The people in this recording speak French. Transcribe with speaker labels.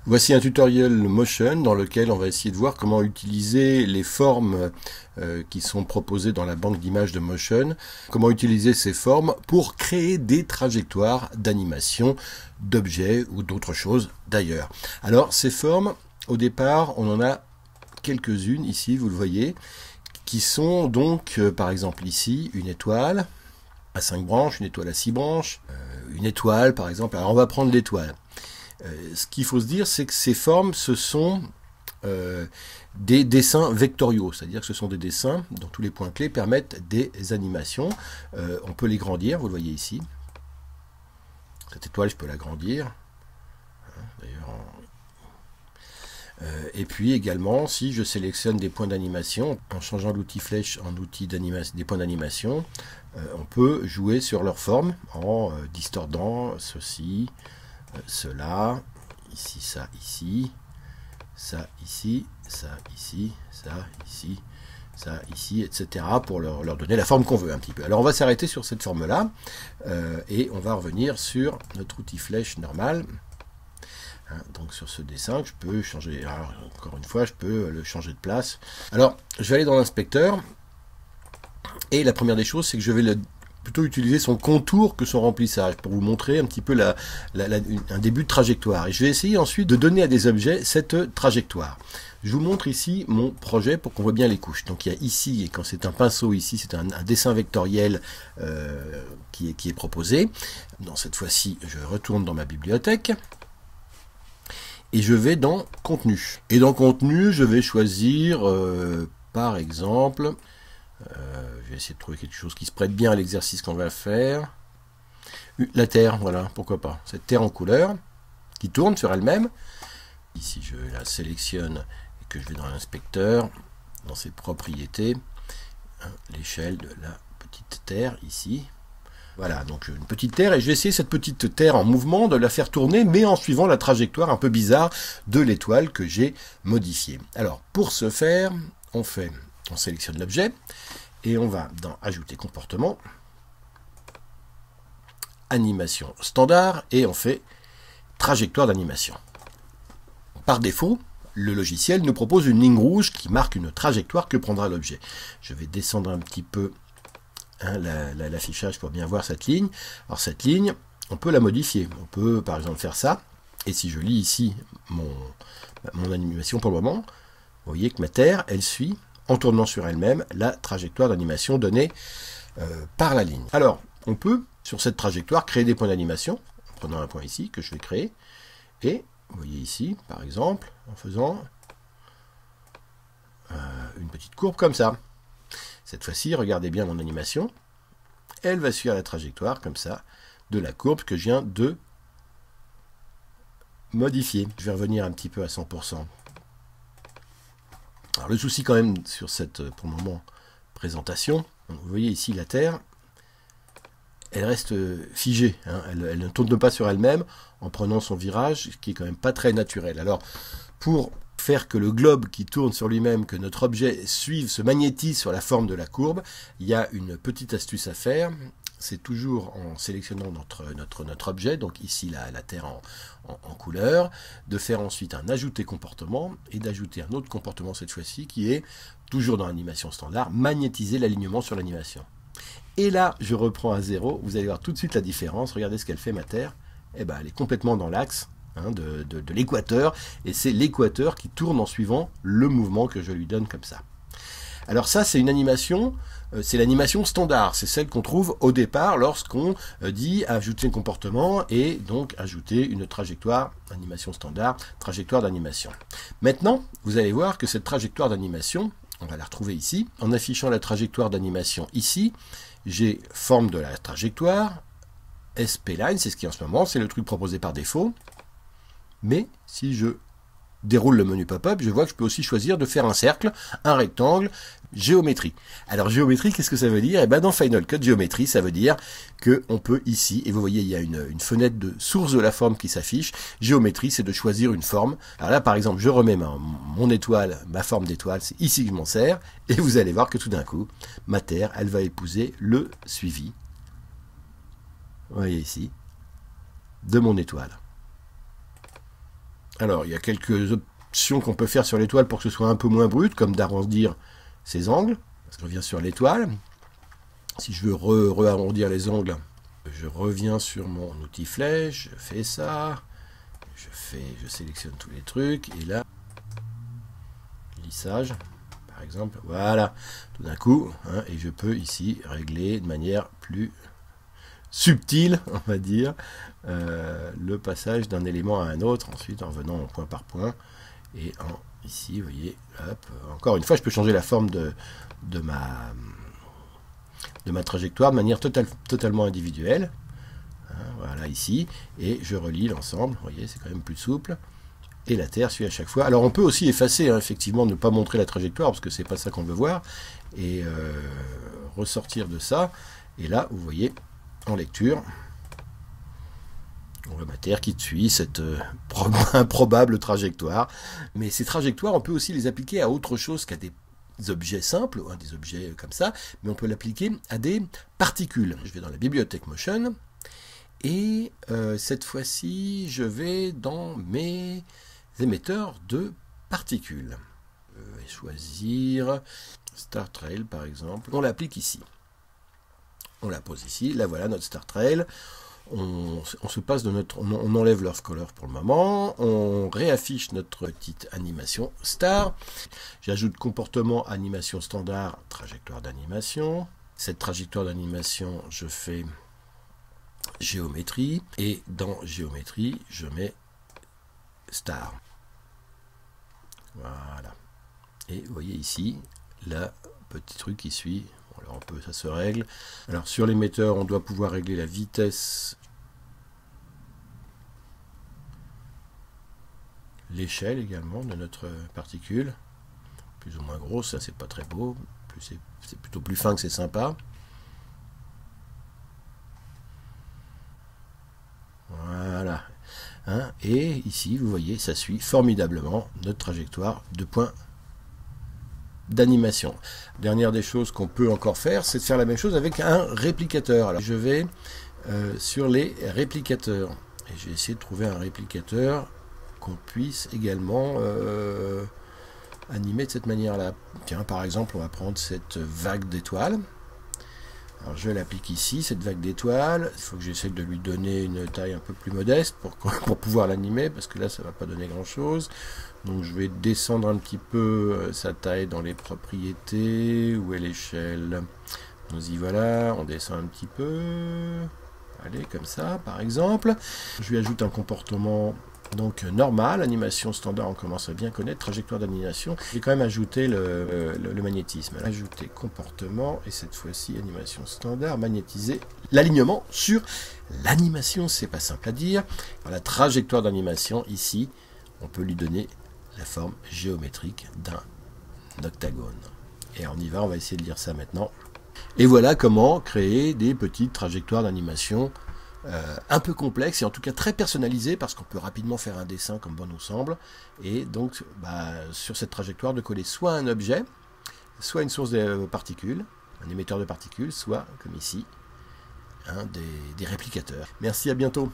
Speaker 1: Voici un tutoriel Motion dans lequel on va essayer de voir comment utiliser les formes qui sont proposées dans la banque d'images de Motion, comment utiliser ces formes pour créer des trajectoires d'animation d'objets ou d'autres choses d'ailleurs. Alors ces formes, au départ, on en a quelques-unes ici, vous le voyez, qui sont donc par exemple ici une étoile à 5 branches, une étoile à 6 branches, une étoile par exemple. Alors on va prendre l'étoile. Ce qu'il faut se dire, c'est que ces formes, ce sont des dessins vectoriaux, c'est-à-dire que ce sont des dessins dont tous les points clés permettent des animations. On peut les grandir, vous le voyez ici. Cette étoile, je peux l'agrandir. D'ailleurs, et puis également, si je sélectionne des points d'animation, en changeant l'outil flèche en outil des points d'animation, on peut jouer sur leur forme en distordant ceci, cela, ici, ça, ici, ça, ici, ça, ici, ça, ici, ça, ici, etc. pour leur donner la forme qu'on veut un petit peu. Alors on va s'arrêter sur cette forme-là et on va revenir sur notre outil flèche normal. Donc sur ce dessin, je peux changer, alors, encore une fois, je peux le changer de place. Alors, je vais aller dans l'inspecteur et la première des choses, c'est que je vais plutôt utiliser son contour que son remplissage pour vous montrer un petit peu un début de trajectoire. Et je vais essayer ensuite de donner à des objets cette trajectoire. Je vous montre ici mon projet pour qu'on voit bien les couches. Donc il y a ici, et quand c'est un pinceau ici, c'est un dessin vectoriel qui est proposé. Dans cette fois-ci, je retourne dans ma bibliothèque. Et je vais dans contenu. Et dans contenu, je vais choisir, par exemple, je vais essayer de trouver quelque chose qui se prête bien à l'exercice qu'on va faire. La Terre, voilà, pourquoi pas. Cette Terre en couleur, qui tourne sur elle-même. Ici, je la sélectionne et que je vais dans l'inspecteur, dans ses propriétés, l'échelle de la petite Terre, ici. Voilà, donc une petite terre, et je vais essayer cette petite terre en mouvement de la faire tourner, mais en suivant la trajectoire un peu bizarre de l'étoile que j'ai modifiée. Alors, pour ce faire, on sélectionne l'objet, et on va dans Ajouter comportement, Animation standard, et on fait Trajectoire d'animation. Par défaut, le logiciel nous propose une ligne rouge qui marque une trajectoire que prendra l'objet. Je vais descendre un petit peu l'affichage pour bien voir cette ligne. Alors cette ligne, on peut la modifier. On peut par exemple faire ça. Et si je lis ici mon animation pour le moment, vous voyez que ma Terre, elle suit, en tournant sur elle-même, la trajectoire d'animation donnée par la ligne. Alors, on peut, sur cette trajectoire, créer des points d'animation, en prenant un point ici, que je vais créer. Et, vous voyez ici, par exemple, en faisant une petite courbe comme ça. Cette fois-ci, regardez bien mon animation. Elle va suivre la trajectoire, comme ça, de la courbe que je viens de modifier. Je vais revenir un petit peu à 100%. Alors, le souci quand même sur cette, pour le moment, présentation, vous voyez ici la Terre, elle reste figée. Elle ne tourne pas sur elle-même en prenant son virage, ce qui est quand même pas très naturel. Alors, pour faire que le globe qui tourne sur lui-même, que notre objet suive, se magnétise sur la forme de la courbe, il y a une petite astuce à faire. C'est toujours en sélectionnant notre objet, donc ici la Terre en couleur, de faire ensuite un ajouter comportement et d'ajouter un autre comportement cette fois-ci qui est, toujours dans l'animation standard, magnétiser l'alignement sur l'animation. Et là, je reprends à 0, vous allez voir tout de suite la différence. Regardez ce qu'elle fait ma Terre. Eh ben, elle est complètement dans l'axe de l'équateur, et c'est l'équateur qui tourne en suivant le mouvement que je lui donne comme ça. Alors ça, c'est une animation, c'est l'animation standard, c'est celle qu'on trouve au départ lorsqu'on dit ajouter un comportement et donc ajouter une trajectoire, animation standard, trajectoire d'animation. Maintenant, vous allez voir que cette trajectoire d'animation, on va la retrouver ici, en affichant la trajectoire d'animation ici, j'ai forme de la trajectoire, SP-Line, c'est ce qui est en ce moment, c'est le truc proposé par défaut. Mais si je déroule le menu pop-up, je vois que je peux aussi choisir de faire un cercle, un rectangle, géométrie. Alors géométrie, qu'est-ce que ça veut dire? Eh ben dans Final Cut, géométrie, ça veut dire qu'on peut ici, et vous voyez, il y a une fenêtre de source de la forme qui s'affiche. Géométrie, c'est de choisir une forme. Alors là, par exemple, je remets mon étoile, ma forme d'étoile, c'est ici que je m'en sers, et vous allez voir que tout d'un coup, ma Terre, elle va épouser le suivi. Vous voyez ici, de mon étoile. Alors, il y a quelques options qu'on peut faire sur l'étoile pour que ce soit un peu moins brut, comme d'arrondir ses angles. Je reviens sur l'étoile. Si je veux re-arrondir les angles, je reviens sur mon outil flèche, je fais ça, je sélectionne tous les trucs, et là, lissage, par exemple, voilà, tout d'un coup, hein, et je peux ici régler de manière plus subtile, on va dire, le passage d'un élément à un autre, ensuite en venant point par point, et ici, vous voyez, hop, encore une fois, je peux changer la forme de ma trajectoire de manière totalement individuelle. Hein, voilà, ici, et je relie l'ensemble, vous voyez, c'est quand même plus souple. Et la Terre suit à chaque fois. Alors on peut aussi effacer, hein, effectivement, ne pas montrer la trajectoire, parce que c'est pas ça qu'on veut voir, et ressortir de ça. Et là, vous voyez, en lecture, on voit ma Terre qui suit cette improbable trajectoire. Mais ces trajectoires, on peut aussi les appliquer à autre chose qu'à des objets simples, hein, des objets comme ça, mais on peut l'appliquer à des particules. Je vais dans la bibliothèque Motion, et cette fois-ci, je vais dans mes émetteurs de particules. Je vais choisir Star Trail, par exemple. On l'applique ici. On la pose ici. Là, voilà notre Star Trail. On se passe de on enlève l'Earth Color pour le moment. On réaffiche notre petite animation star. J'ajoute comportement, animation standard, trajectoire d'animation. Cette trajectoire d'animation, je fais géométrie. Et dans géométrie, je mets star. Voilà. Et vous voyez ici, là, petit truc qui suit. Bon, alors ça se règle. Alors sur l'émetteur, on doit pouvoir régler la vitesse, l'échelle également de notre particule. Plus ou moins grosse, ça c'est pas très beau. C'est plutôt plus fin que c'est sympa. Voilà. Hein, et ici, vous voyez, ça suit formidablement notre trajectoire de point d'animation. Dernière des choses qu'on peut encore faire, c'est de faire la même chose avec un réplicateur. Alors, je vais sur les réplicateurs. Et j'ai essayé de trouver un réplicateur qu'on puisse également animer de cette manière-là. Tiens, par exemple, on va prendre cette vague d'étoiles. Alors je l'applique ici, cette vague d'étoiles. Il faut que j'essaie de lui donner une taille un peu plus modeste pour pouvoir l'animer, parce que là ça ne va pas donner grand chose. Donc je vais descendre un petit peu sa taille dans les propriétés. Où est l'échelle? Nous y voilà, on descend un petit peu. Allez, comme ça par exemple. Je lui ajoute un comportement donc normal, animation standard, on commence à bien connaître, trajectoire d'animation. J'ai quand même ajouté le magnétisme. Ajouter comportement, et cette fois-ci animation standard, magnétiser l'alignement sur l'animation, c'est pas simple à dire. Alors, la trajectoire d'animation, ici, on peut lui donner la forme géométrique d'un octagone. Et on y va, on va essayer de lire ça maintenant. Et voilà comment créer des petites trajectoires d'animation un peu complexe et en tout cas très personnalisé, parce qu'on peut rapidement faire un dessin comme bon nous semble, et donc sur cette trajectoire de coller soit un objet, soit une source de particules, un émetteur de particules, soit comme ici des réplicateurs. Merci, à bientôt.